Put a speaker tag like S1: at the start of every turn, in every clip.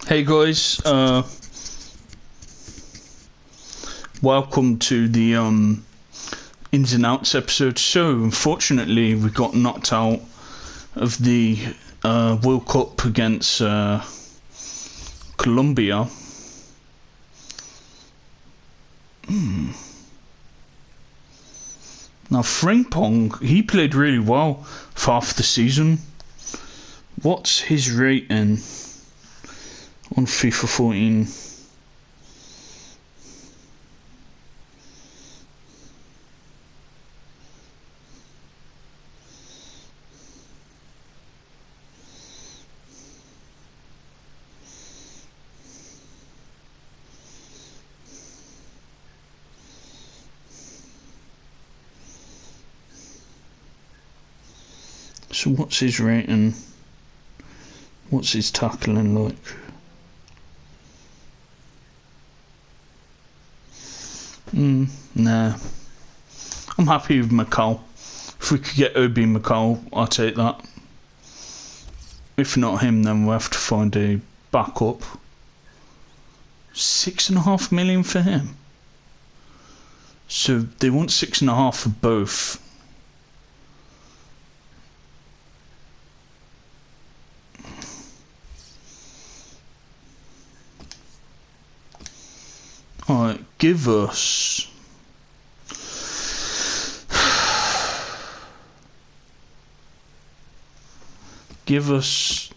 S1: Hey guys, welcome to the ins and outs episode. So unfortunately we got knocked out of the World Cup against Colombia. Now Frimpong, he played really well for half the season. What's his rating on FIFA 14? So what's his rating? What's his tackling like? Nah. I'm happy with McCall. If we could get Obi McCall, I'll take that. If not him, then we'll have to find a backup. 6.5 million for him. So they want 6.5 for both. Alright, give us give us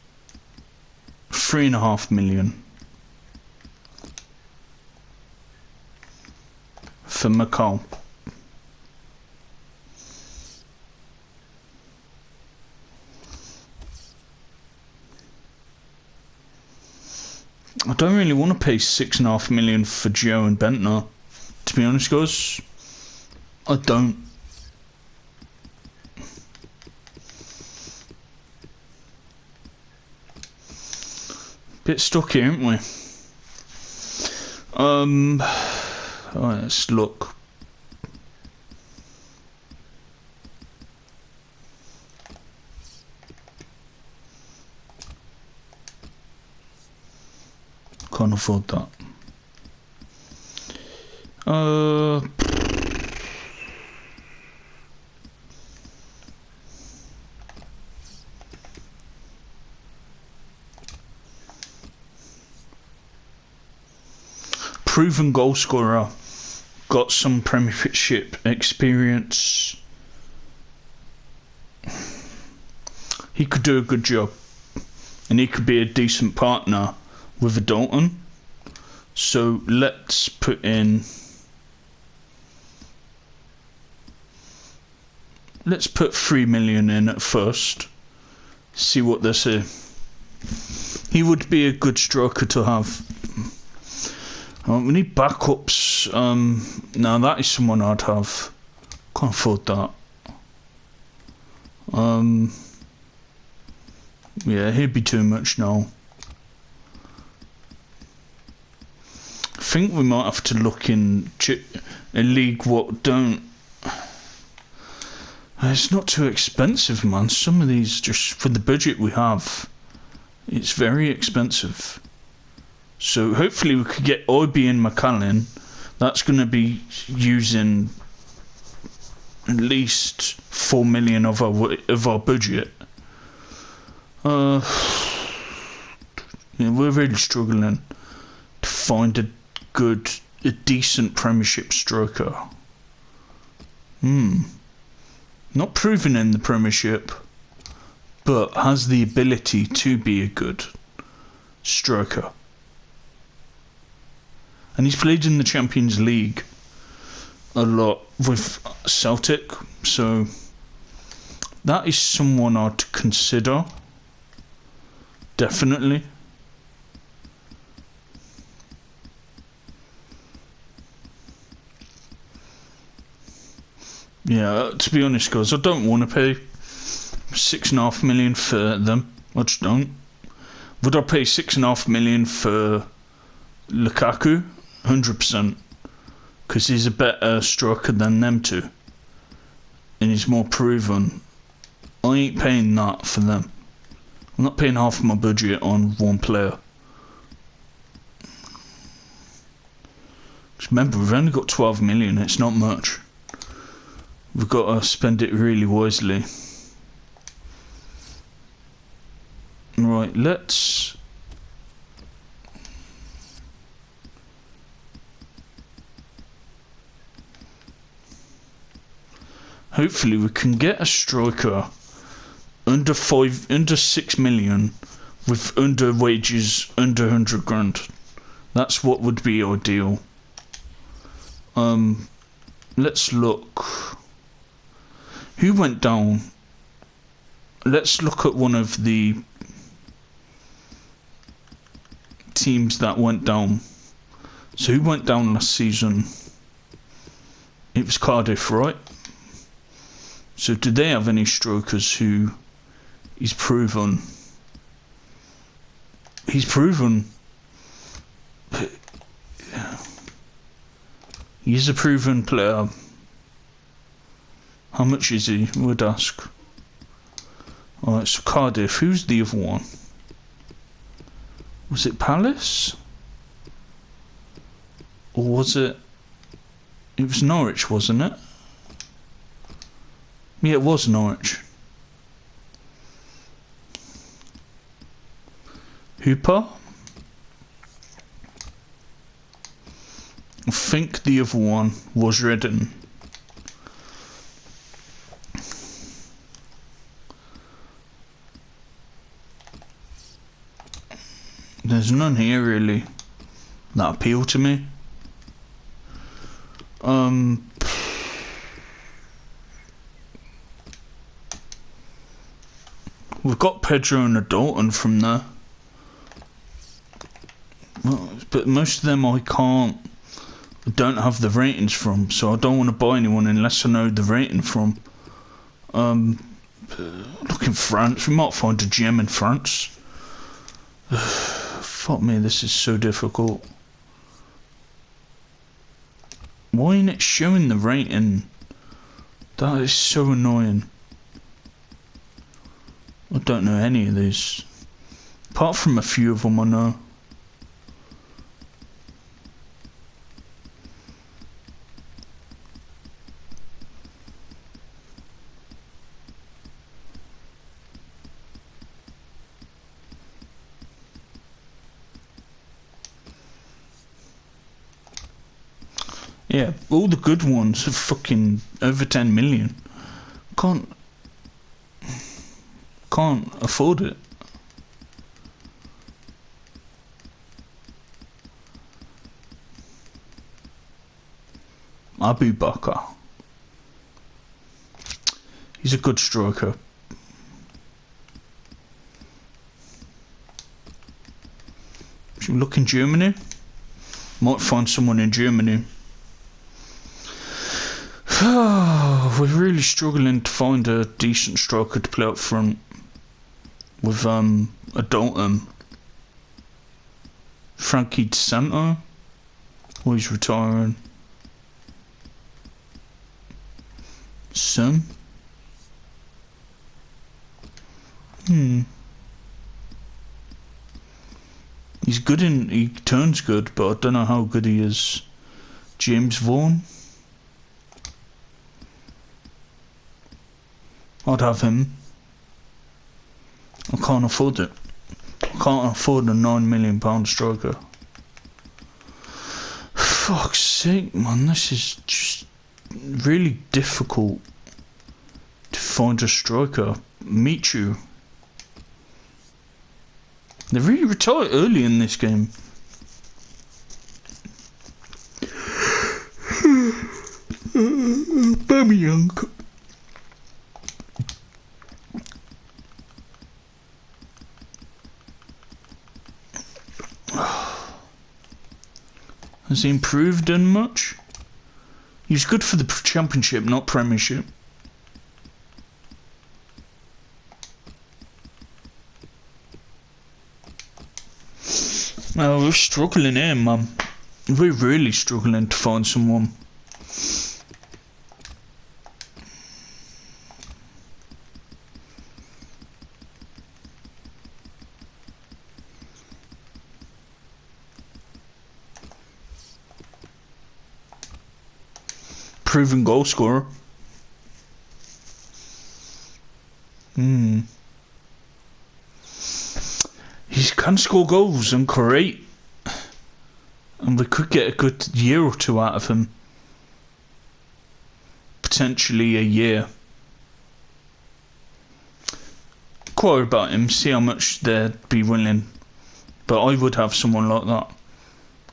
S1: 3.5 million for McCall. I don't really want to pay 6.5 million for Joe and Bentner, to be honest, guys. I don't. Bit stuck here, aren't we? Alright, let's look. Can't afford that. Proven goal scorer, got some Premiership experience. He could do a good job, and he could be a decent partner with a Dalton. So let's put in. Let's put 3 million in at first. See what they say. He would be a good striker to have. We need backups. Now that is someone I'd have. Can't afford that. Yeah, he'd be too much now. I think we might have to look in a league what don't. It's not too expensive, man. Some of these, just for the budget we have, it's very expensive. So hopefully we could get Obi and McCallin. That's going to be using at least 4 million of our budget. Yeah, we're really struggling to find a decent Premiership striker. Not proven in the Premiership, but has the ability to be a good striker. And he's played in the Champions League a lot with Celtic, so that is someone I'd consider. Definitely. Yeah, to be honest, guys, I don't want to pay 6.5 million for them. I just don't. Would I pay 6.5 million for Lukaku? 100%. Because he's a better striker than them two. And he's more proven. I ain't paying that for them. I'm not paying half my budget on one player. 'Cause remember, we've only got 12 million. It's not much. We've got to spend it really wisely. Right, let's... Hopefully we can get a striker under 6 million with under wages under 100 grand. That's what would be ideal. Let's look. Who went down? Let's look at one of the teams that went down. So who went down last season? It was Cardiff, right? So do they have any strikers who he's proven? He's proven. He's a proven player. How much is he? Would ask. Alright, so Cardiff. Who's the other one? Was it Palace? Or was it... It was Norwich, wasn't it? Yeah, it was Norwich. Hooper? I think the other one was Redden. There's none here really that appeal to me. We've got Pedro and Dalton from there. Well, but most of them I don't have the ratings from, so I don't want to buy anyone unless I know the rating from. Look in France, we might find a gem in France. Fuck me, this is so difficult. Why ain't it showing the rating? That is so annoying. I don't know any of these. Apart from a few of them I know. Yeah, all the good ones are fucking over 10 million. Can't afford it. Abu Bakr. He's a good striker. Should we look in Germany? Might find someone in Germany. We're really struggling to find a decent striker to play up front with a Dalton. Frankie DeSanto. Oh, he's retiring. Son. He's good he turns good, but I don't know how good he is. James Vaughan. I'd have him. I can't afford it. I can't afford a £9 million striker. Fuck's sake, man, this is just really difficult to find a striker. Michu. They really retired early in this game. Aubameyang. Has he improved in much? He's good for the Championship, not Premiership. Well, we're struggling here, man. We're really struggling to find someone. proven goal scorer. He can score goals and create, and we could get a good year or two out of him. Potentially a year. Inquire about him, see how much they'd be willing. But I would have someone like that,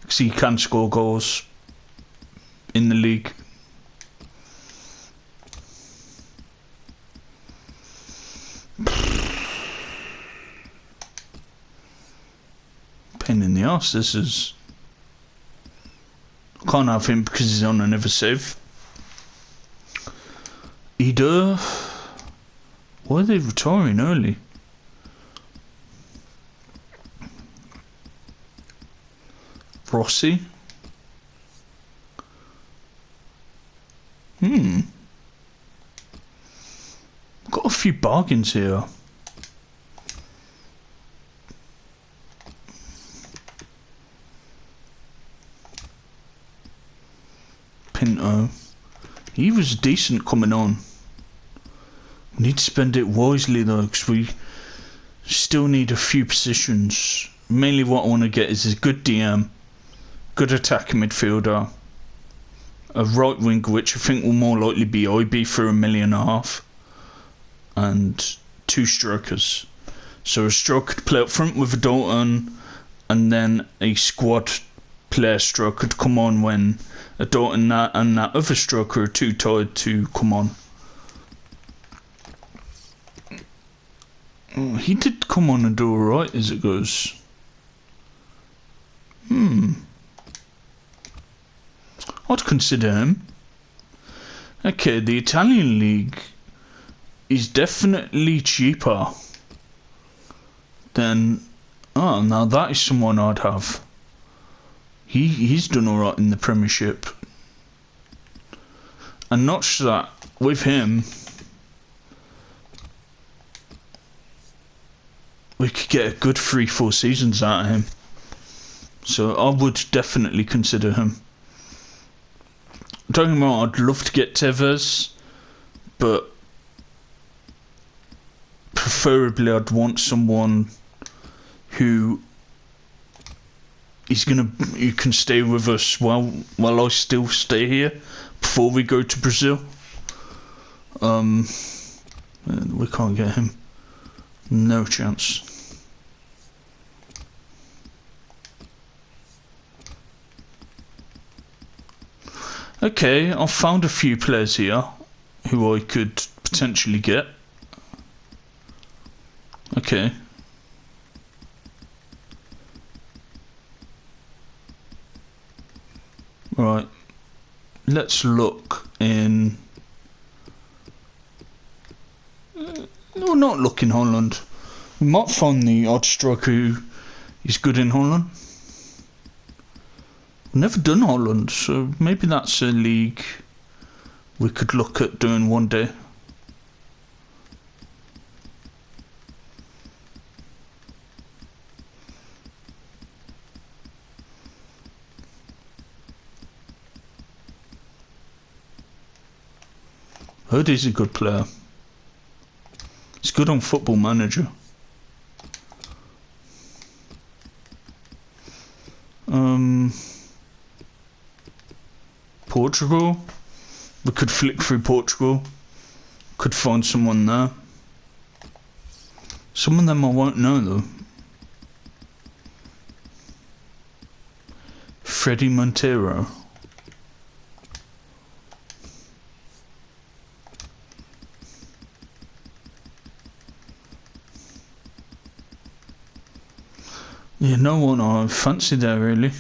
S1: because he can score goals in the league. Pain in the arse, this is. I can't have him because he's on another save. Ida. Why are they retiring early? Rossi. Got a few bargains here. Pinto. He was decent coming on. We need to spend it wisely though, because we still need a few positions. Mainly what I want to get is a good DM, good attacking midfielder, a right winger, which I think will more likely be IB for $1.5 million, and 2 strikers. So a striker to play up front with a Dalton, and then a squad player striker to come on when a Dalton and that other striker are too tired to come on. Oh, he did come on and do alright as it goes. I'd consider him. Okay, the Italian league is definitely cheaper than... Oh, now that is someone I'd have. He's done alright in the Premiership. And not just that, with him, we could get a good 3-4 seasons out of him. So I would definitely consider him. Don't get me wrong, I'd love to get Tevez, but preferably I'd want someone who can stay with us while I still stay here before we go to Brazil. We can't get him. No chance. Okay, I've found a few players here who I could potentially get. Okay. Right. Let's look in... No, not look in Holland. We might find the odd striker who is good in Holland. Never done Holland, so maybe that's a league we could look at doing one day. Heard he's a good player. He's good on Football Manager. Portugal. We could flick through Portugal. Could find someone there. Some of them I won't know though. Freddie Montero. Yeah, no one I fancy there really.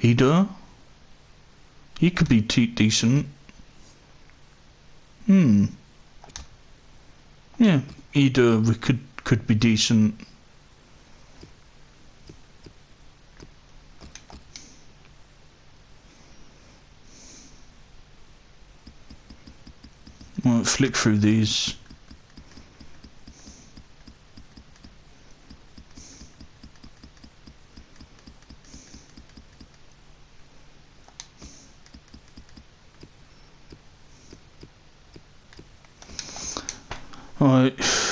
S1: Ida. He could be decent. Yeah, Ida we could be decent. I'll flick through these.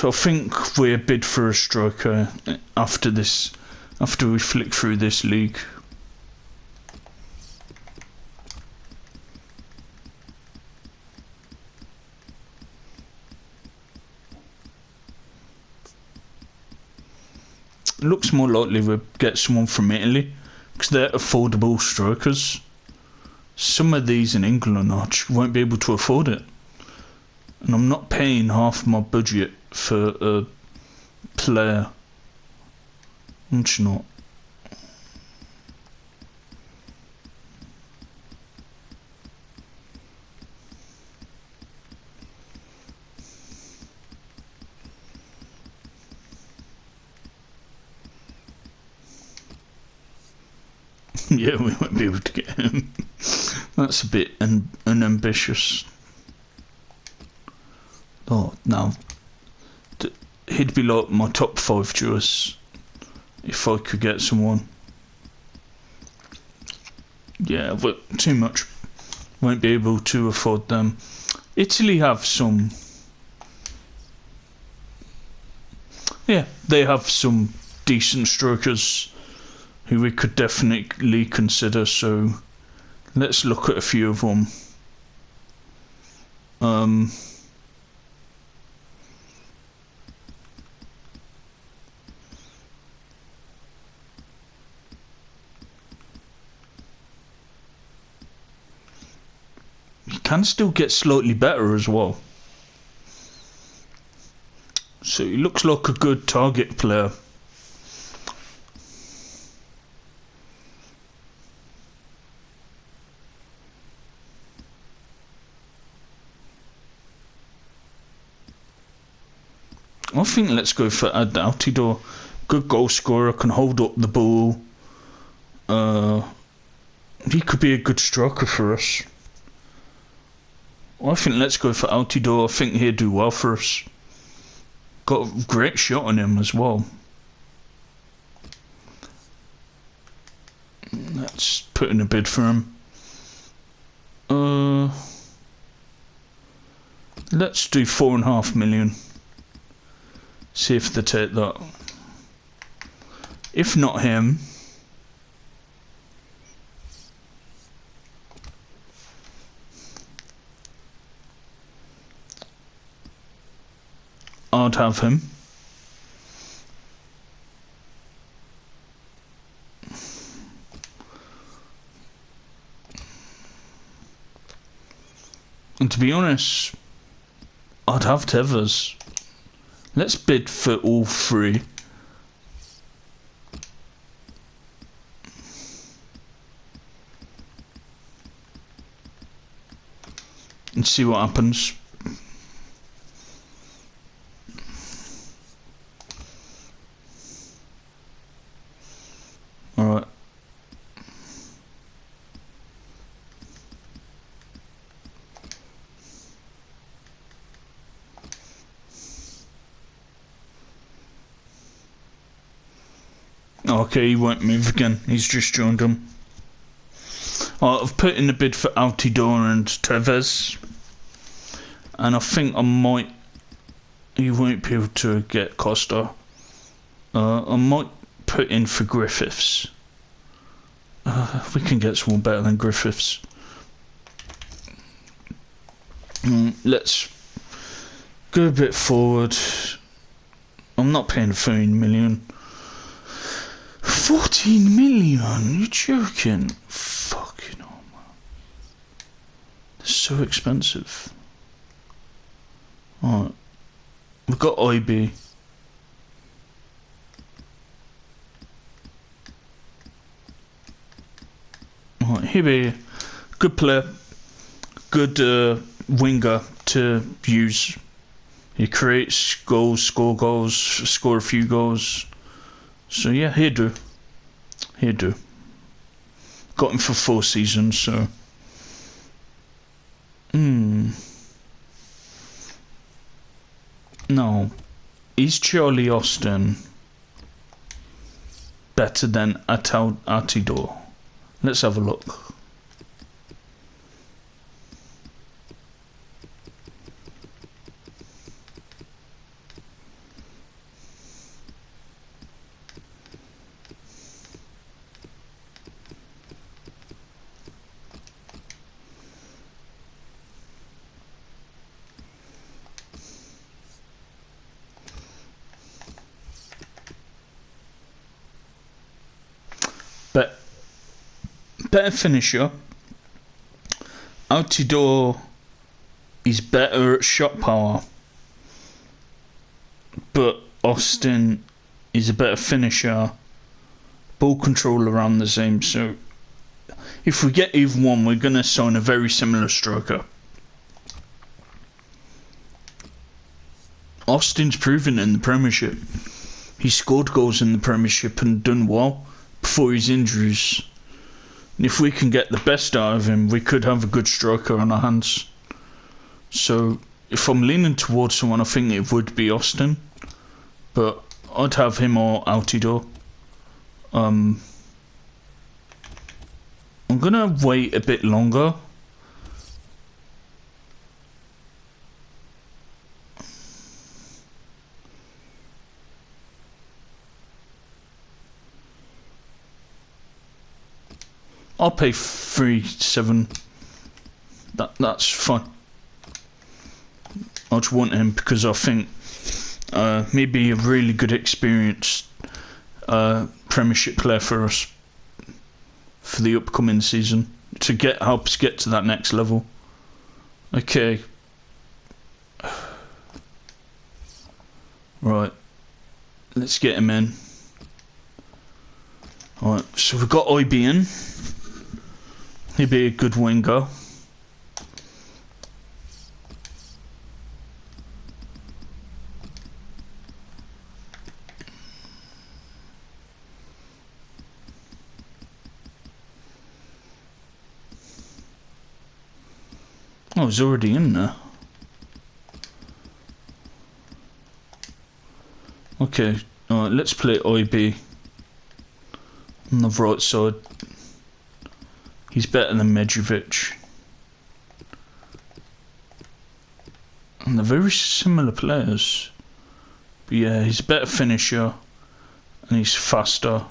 S1: I think we're bid for a striker after this, after we flick through this league. Looks more likely we'll get someone from Italy because they're affordable strikers. Some of these in England won't be able to afford it, and I'm not paying half my budget for a player. I'm just not. Yeah, we won't be able to get him. That's a bit unambitious. Oh, no. He'd be like my top 5 choice if I could get someone. Yeah, but too much. Won't be able to afford them. Italy have some. Yeah, they have some decent strikers who we could definitely consider, so let's look at a few of them. You can still get slightly better as well. So he looks like a good target player. I think let's go for Altidore. Good goal scorer, can hold up the ball. He could be a good striker for us. I think let's go for Altidore. I think he'd do well for us. Got a great shot on him as well. Let's put in a bid for him. Let's do 4.5 million. See if they take that. If not him, I'd have him. And to be honest, I'd have Tevez. Let's bid for all 3. And see what happens. Alright. Okay, he won't move again. He's just joined him. I've put in a bid for Altidore and Tevez. And I think I might... You won't be able to get Costa. I might put in for Griffiths. We can get someone better than Griffiths. Let's go a bit forward. I'm not paying 13 million. 14 million? You're joking? Fucking hell, man. They're so expensive. Alright. We've got IB. Alright, here we good player. Good winger to use. He creates goals, score a few goals. So yeah, he'll do. He'll do. Got him for 4 seasons, so. No. Is Charlie Austin better than Altidore? Let's have a look. better finisher. Altidore is better at shot power, but Austin is a better finisher. Ball control around the same, so if we get either one, we're going to sign a very similar striker. Austin's proven in the Premiership. He scored goals in the Premiership and done well before his injuries. And if we can get the best out of him, we could have a good striker on our hands. So if I'm leaning towards someone, I think it would be Austin. But I'd have him or Altidore. I'm gonna wait a bit longer. I'll pay 3.7. That's fine. I just want him because I think maybe a really good experienced Premiership player for us for the upcoming season to help us get to that next level. Okay. Right. Let's get him in. Alright, so we've got IB in. He'd be a good winger. Oh, he's already in there. Okay, alright, let's play IB on the right side. He's better than Medjovic. And they're very similar players. But yeah, he's a better finisher and he's faster.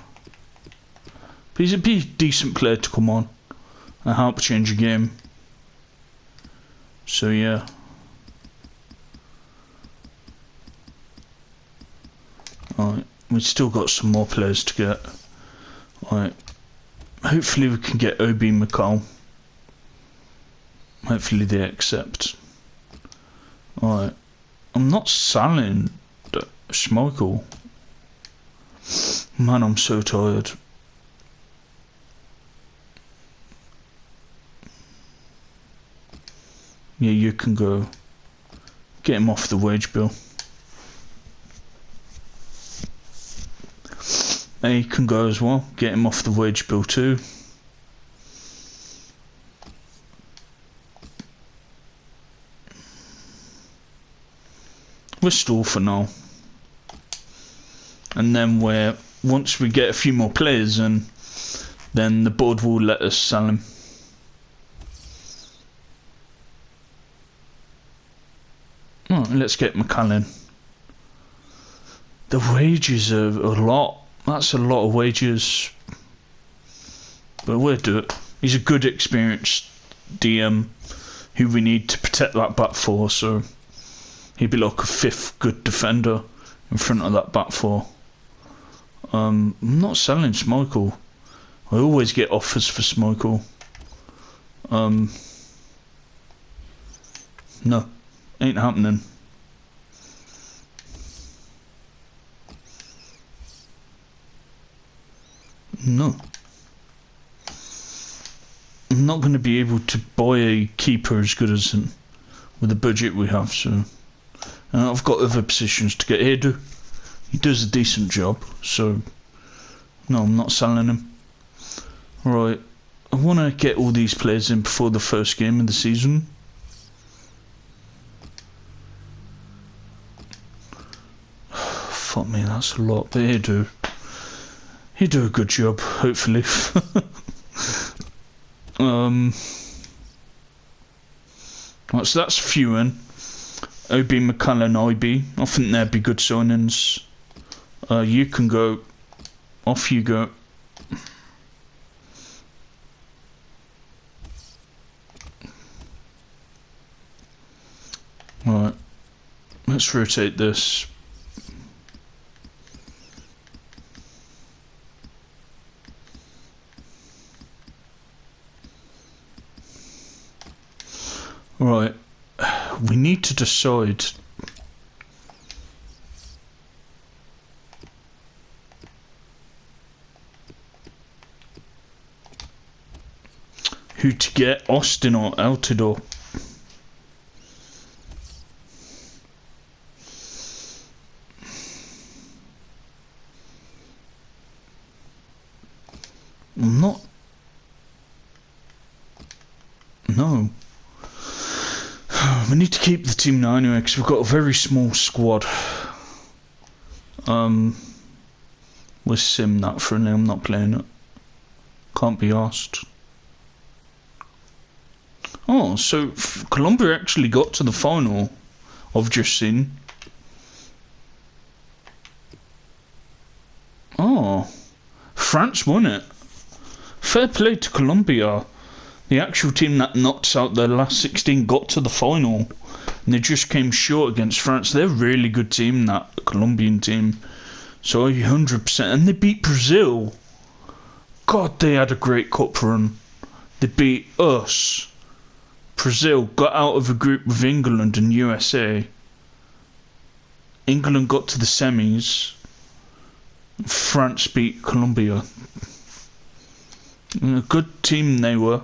S1: But he's a decent player to come on and help change a game. So yeah. Alright, we've still got some more players to get. Alright. Hopefully we can get Obi McCall. Hopefully they accept. Alright. I'm not selling Schmeichel. Man, I'm so tired. Yeah, you can go. Get him off the wage bill. He can go as well. Get him off the wage bill too. We're stall for now. And then once we get a few more players in, then the board will let us sell him. Oh, let's get McCallum. The wages are a lot. That's a lot of wages. But we'll do it. He's a good experienced DM who we need to protect that back four, so he'd be like a fifth good defender in front of that back four. I'm not selling Schmeichel. I always get offers for Schmeichel. No, ain't happening. No. I'm not going to be able to buy a keeper as good as him with the budget we have, so. And I've got other positions to get here. He does a decent job, so. No, I'm not selling him. Right. I want to get all these players in before the first game of the season. Fuck me, that's a lot, but he'd do a good job, hopefully. Right, so that's a few in. OB, McCullen, IB. I think they'd be good signings. You can go. Off you go. Right. Let's rotate this. Right. We need to decide who to get, Austin or Altidore. I'm not. No. We need to keep the team now anyway, because we've got a very small squad. We'll sim that for now. I'm not playing it. Can't be asked. Oh, so Colombia actually got to the final. I've just seen. Oh, France won it. Fair play to Colombia. The actual team that knocked out their last 16 got to the final. And they just came short against France. They're a really good team, that Colombian team. So 100%. And they beat Brazil. God, they had a great cup run. They beat us. Brazil got out of a group with England and USA. England got to the semis. France beat Colombia. A good team they were.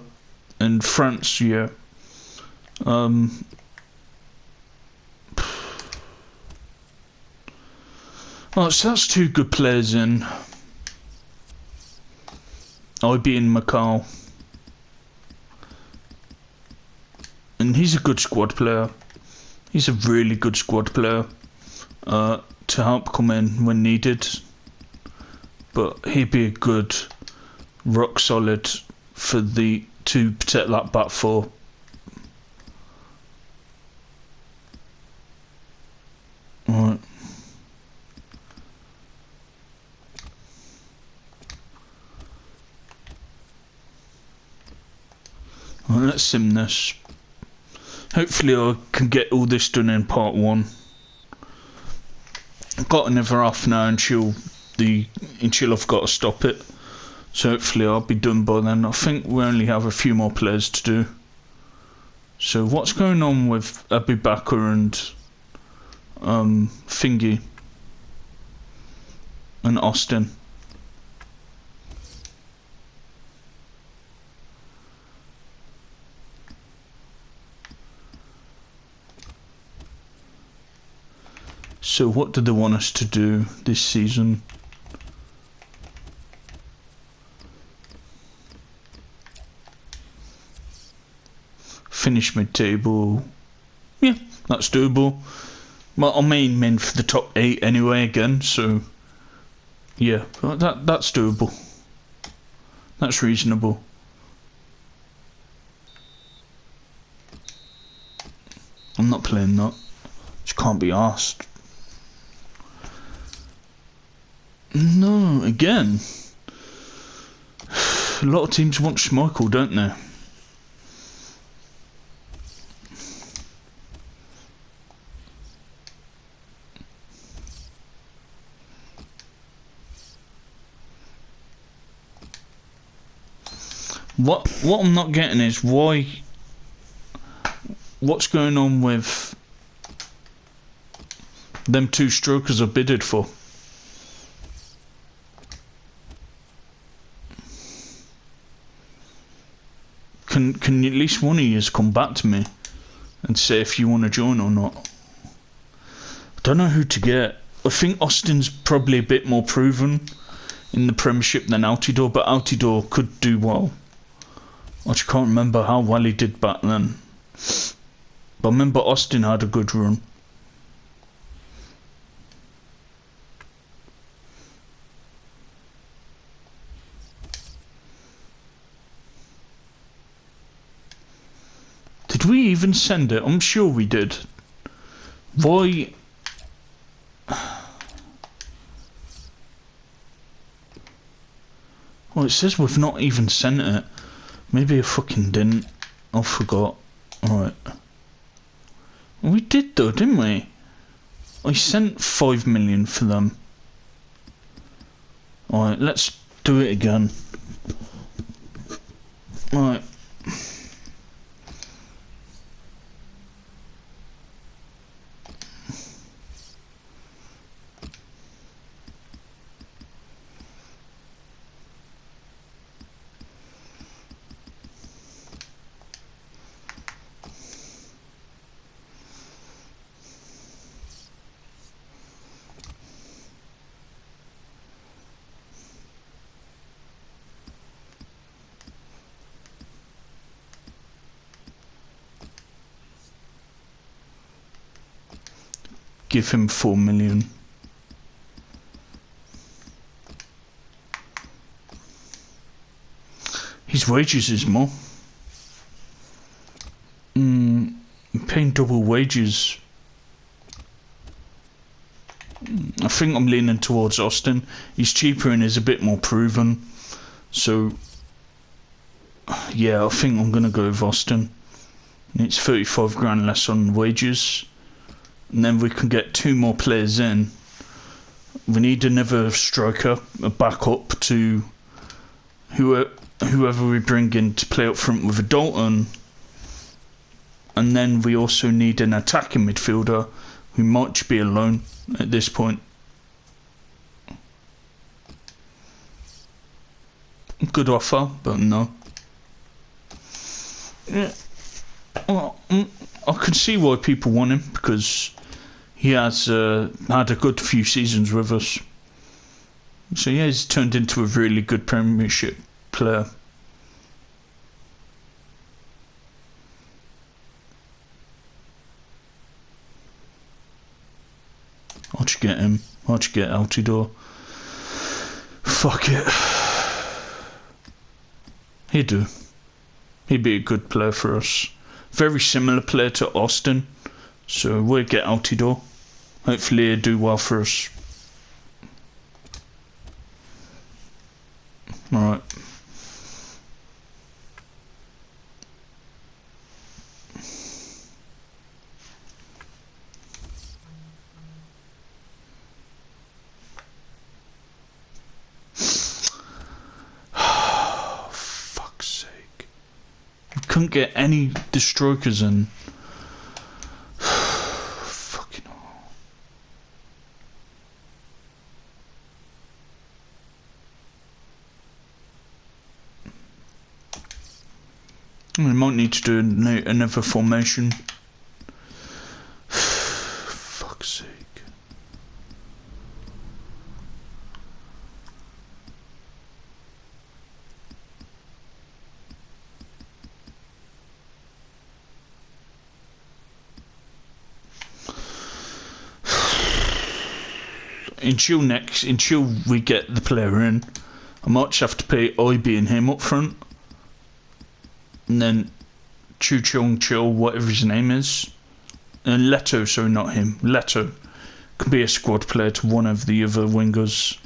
S1: And France, yeah. Oh, so that's two good players in. IB and Macau. And he's a good squad player. He's a really good squad player. To help come in when needed. But he'd be a good rock solid for the to protect that back four. Right. Well, let's sim this. Hopefully I can get all this done in part one. I've got another half an hour until I've got to stop it. So hopefully I'll be done by then. I think we only have a few more players to do. So what's going on with Abu Bakr and Thingy and Austin? So what do they want us to do this season? Finish mid-table. Yeah, that's doable. Well, I'm aiming for the top 8 anyway again, so yeah, that's doable. That's reasonable. I'm not playing that. Just can't be asked. No, again. A lot of teams want Schmeichel, don't they? What I'm not getting is what's going on with them two strokers I bidded for. Can at least one of you come back to me and say if you want to join or not? I don't know who to get. I think Austin's probably a bit more proven in the Premiership than Altidore, but Altidore could do well. I just can't remember how well he did back then. But I remember Austin had a good run. Did we even send it? I'm sure we did. Why? Oh, it says we've not even sent it. Maybe I fucking didn't. I forgot. Alright. We did though, didn't we? I sent 5 million for them. Alright, let's do it again. Alright. give him 4 million. His wages is more. Paying double wages. I think I'm leaning towards Austin. He's cheaper and is a bit more proven. So, yeah, I think I'm going to go with Austin. It's 35 grand less on wages. And then we can get 2 more players in. We need another striker, a backup to whoever we bring in to play up front with a Dalton. And then we also need an attacking midfielder who might be alone at this point. Good offer, but no. Yeah. Well, I can see why people want him, because he has had a good few seasons with us. So yeah, he's turned into a really good Premiership player. How'd you get him? How'd you get Altidore? Fuck it. He'd do. He'd be a good player for us. Very similar player to Austin. So we'll get Altidore. Hopefully he'll do well for us. Alright. Couldn't get any destroyers in. Fucking hell. We might need to do another formation. Fuck's sake. Until we get the player in, I might just have to pay IB and him up front, and then Chill, whatever his name is, and Leto, so not him. Leto can be a squad player to one of the other wingers,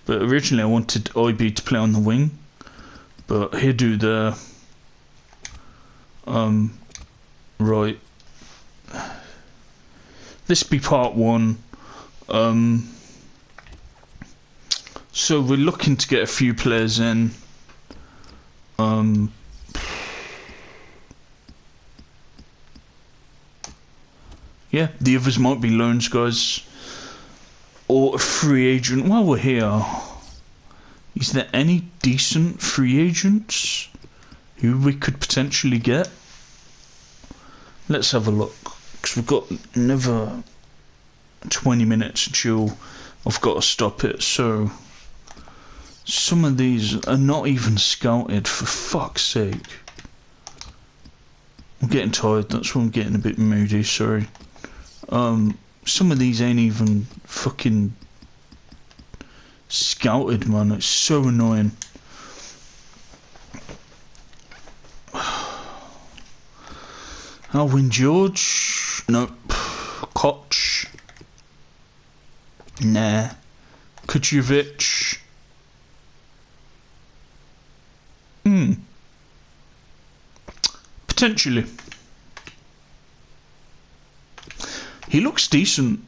S1: but originally I wanted IB to play on the wing, but he'll do the right. This be part 1. So we're looking to get a few players in. Yeah, the others might be loans, guys, or a free agent. While we're here, is there any decent free agents who we could potentially get? Let's have a look, because we've got another 20 minutes until I've got to stop it. So some of these are not even scouted, for fuck's sake. I'm getting tired, that's why I'm getting a bit moody, sorry. Some of these ain't even fucking scouted, man. It's so annoying. Alwyn George? Nope. Koch? Nah. Kujovic? Potentially. He looks decent.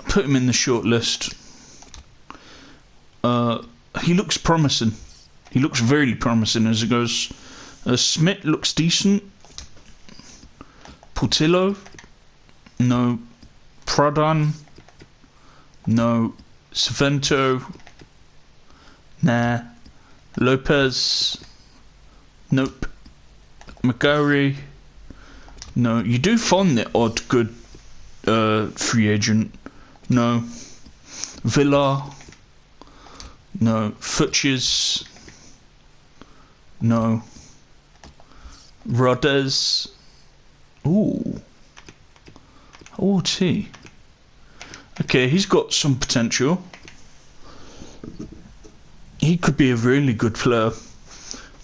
S1: Put him in the short list. He looks promising. He looks very promising as it goes. Smith looks decent. Portillo? No. Pradhan? No. Savento? Nah. Lopez? Nope. McGarry? No. You do find the odd good free agent. No. Villa? No. Futches? No. Rodez? Ooh. Oh, what's he? Okay, he's got some potential. He could be a really good player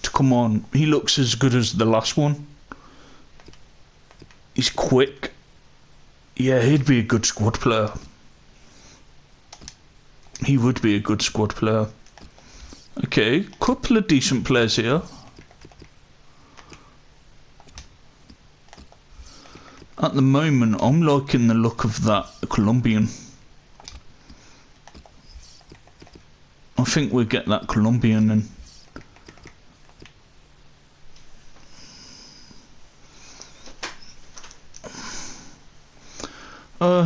S1: to come on. He looks as good as the last one. He's quick. Yeah, he'd be a good squad player. He would be a good squad player. Okay, couple of decent players here. At the moment, I'm liking the look of that Colombian. I think we'll get that Colombian in.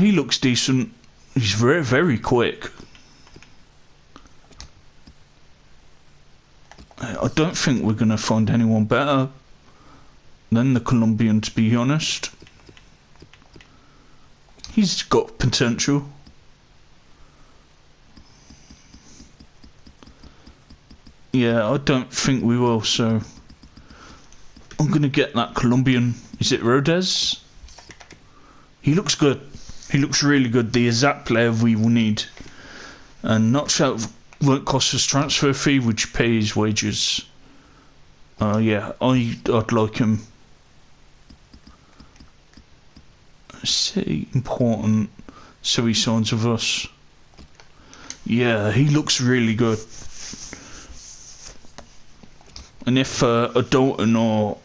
S1: He looks decent. He's very, very quick. I don't think we're going to find anyone better than the Colombian, to be honest. He's got potential. Yeah, I don't think we will, so I'm going to get that Colombian. Is it Rodez? He looks good. He looks really good. The exact player we will need. And Knocked won't cost us transfer fee, which pays wages. Yeah, I'd like him. Say important, so he signs with us. Yeah, he looks really good. And if Adulton or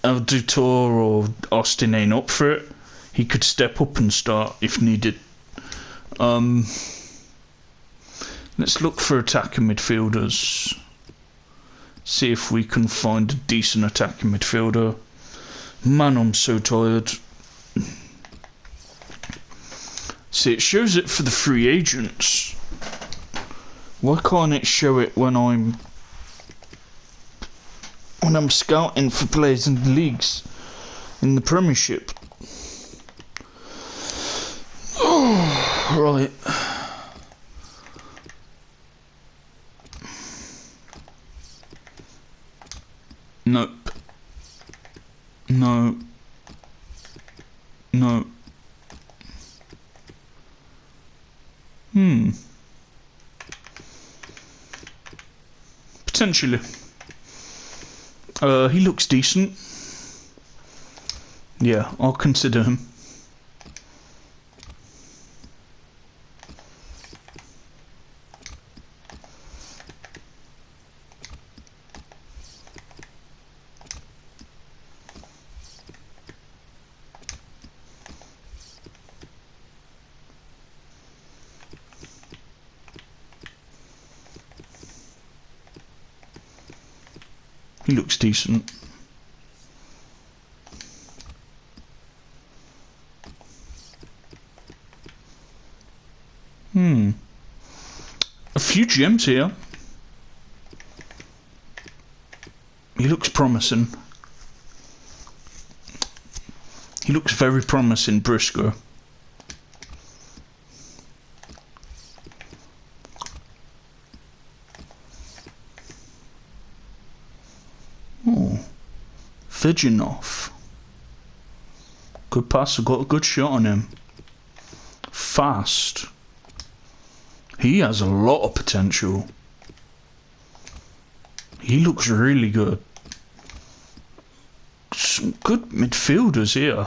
S1: El Dutor or Austin ain't up for it, he could step up and start if needed. Let's look for attacking midfielders. See if we can find a decent attacking midfielder. Man, I'm so tired. See, it shows it for the free agents. Why can't it show it when I'm scouting for players in the leagues, in the Premiership? Right. Nope. No. No. Potentially. He looks decent. Yeah, I'll consider him. He looks decent. A few gems here. He looks promising. He looks very promising, Briscoe. Oh, Viginov. Good pass, got a good shot on him. Fast. He has a lot of potential. He looks really good. Some good midfielders here.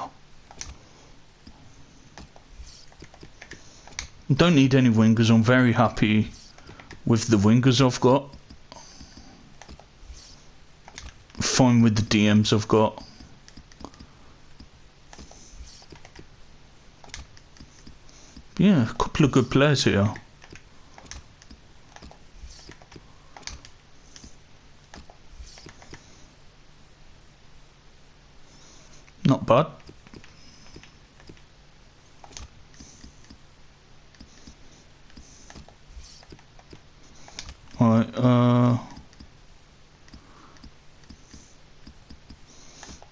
S1: Don't need any wingers. I'm very happy with the wingers I've got. Fine with the DMs I've got. Yeah, a couple of good players here. Not bad. Alright,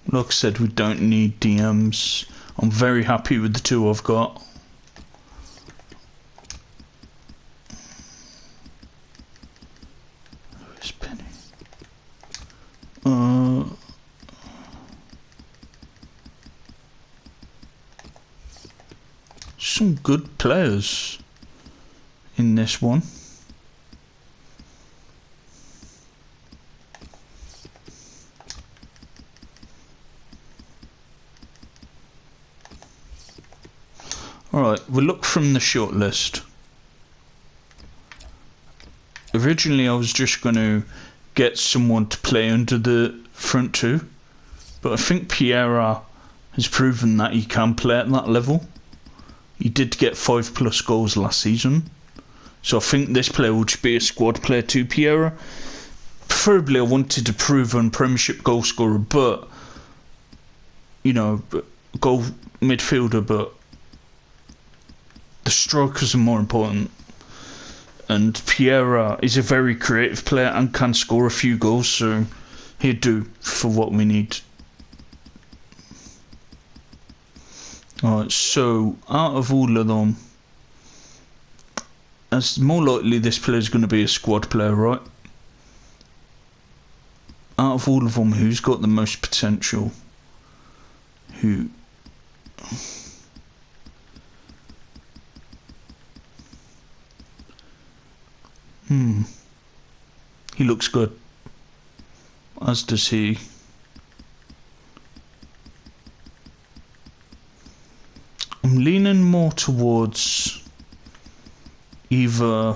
S1: like I said, we don't need DMs. I'm very happy with the two I've got. Where's Penny? some good players in this one. Alright, we'll look from the shortlist. Originally I was just going to get someone to play under the front two, but I think Piera has proven that he can play at that level. He did get 5+ goals last season, so I think this player will just be a squad player to Piera. Preferably I wanted a proven Premiership goal scorer, but you know, goal midfielder, but the strikers are more important. And Piera is a very creative player and can score a few goals, so he'd do for what we need. Alright, so out of all of them, as more likely this player is going to be a squad player, right? Out of all of them, who's got the most potential? Who? He looks good. As does he. I'm leaning more towards either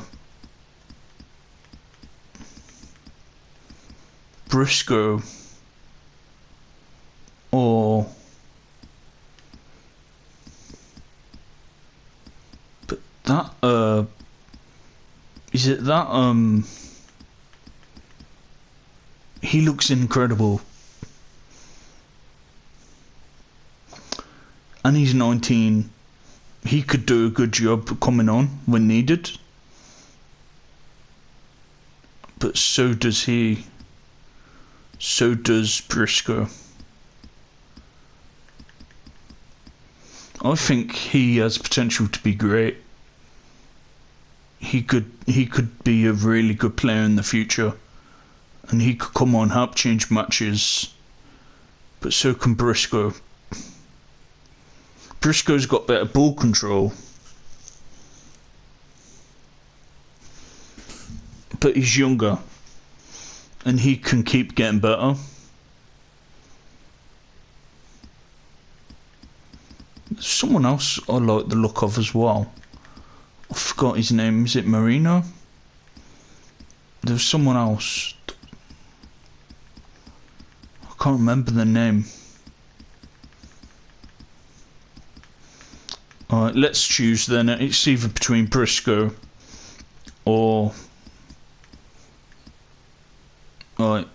S1: Briscoe or that is it that he looks incredible. And he's 19. He could do a good job coming on when needed. But so does he. So does Briscoe. I think he has potential to be great. He could be a really good player in the future. And he could come on, help change matches. But so can Briscoe. Briscoe's got better ball control. But he's younger. And he can keep getting better. There's someone else I like the look of as well. I forgot his name. Is it Marino? There's someone else. I can't remember the name. Alright, let's choose then. It's either between Briscoe or... Alright.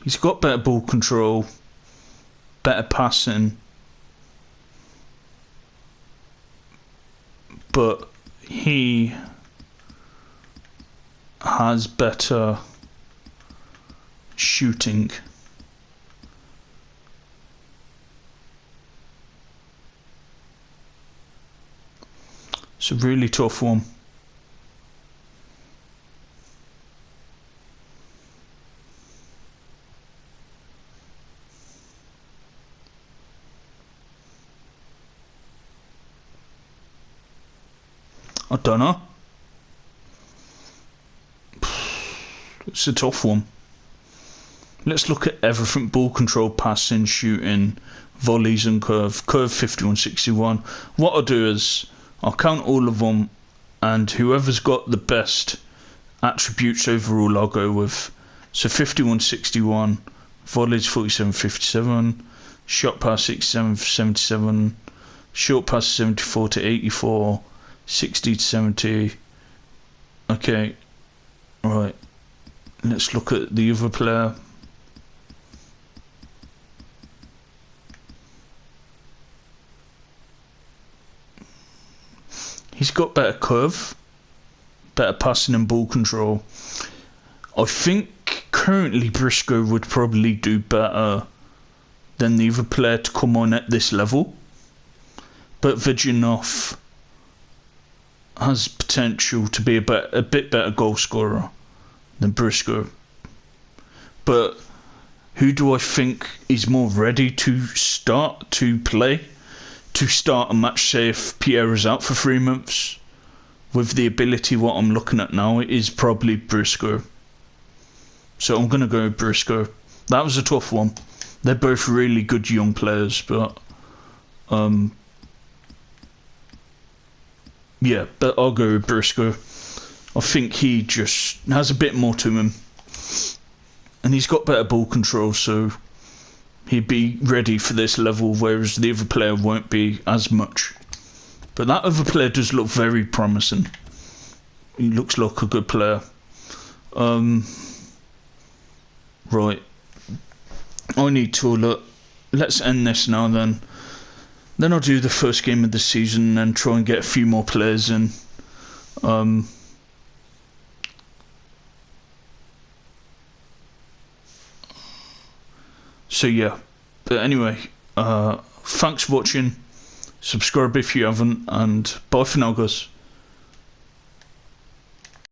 S1: He's got better ball control, better passing, but he has better shooting. It's a really tough one. I don't know. It's a tough one. Let's look at everything: ball control, passing, shooting, volleys and curve. Curve 51-61. What I'll do is I'll count all of them, and whoever's got the best attributes overall I'll go with. So 51-61, volleys 47-57, shot pass 67-77, short pass 74-84, 60-70. Okay, right. Let's look at the other player. He's got better curve, better passing and ball control. I think currently Briscoe would probably do better than the other player to come on at this level. But Viginov has potential to be a bit better goal scorer than Briscoe. But who do I think is more ready to start to play? To start a match, say if Pierre is out for 3 months, with the ability what I'm looking at now, it is probably Briscoe. So I'm going to go Briscoe. That was a tough one. They're both really good young players, but yeah, but I'll go with Briscoe. I think he just has a bit more to him. And he's got better ball control, so he'd be ready for this level, whereas the other player won't be as much. But that other player does look very promising. He looks like a good player. Right. I need to look. Let's end this now then. Then I'll do the first game of the season and try and get a few more players in. So yeah. But anyway, thanks for watching. Subscribe if you haven't, and bye for now, guys.